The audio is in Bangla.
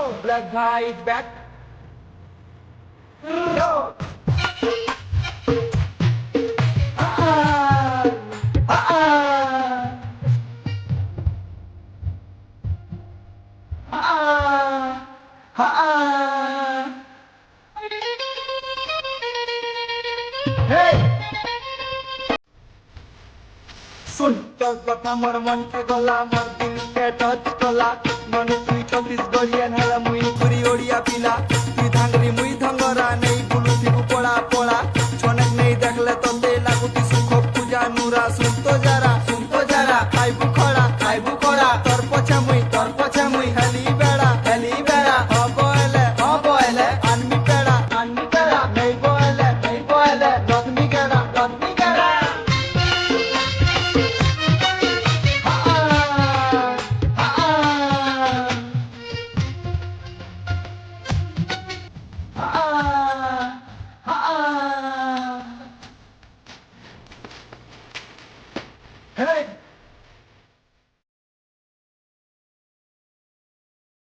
Black guy is back. Yo. Hey! सुन কথা মোর মনকে গলা মোর দিলকে টচ কলা মনে তুই চলিস গড়িয়া নালা মুই ঘুরি ওড়িয়া পিলা তুই ধাঙ্গরি মুই ধঙ্গরা নেই বুলু থিবু পড়া পড়া ছনেক নেই দেখলে তোতে লাগুতি সুখ পূজা নুরা শুনতো যারা খাইবু খড়া তোর পছা মুই হেলি বেড়া হব এলে আনমি পেড়া নেই বলে রত্মি গেড়া Hey!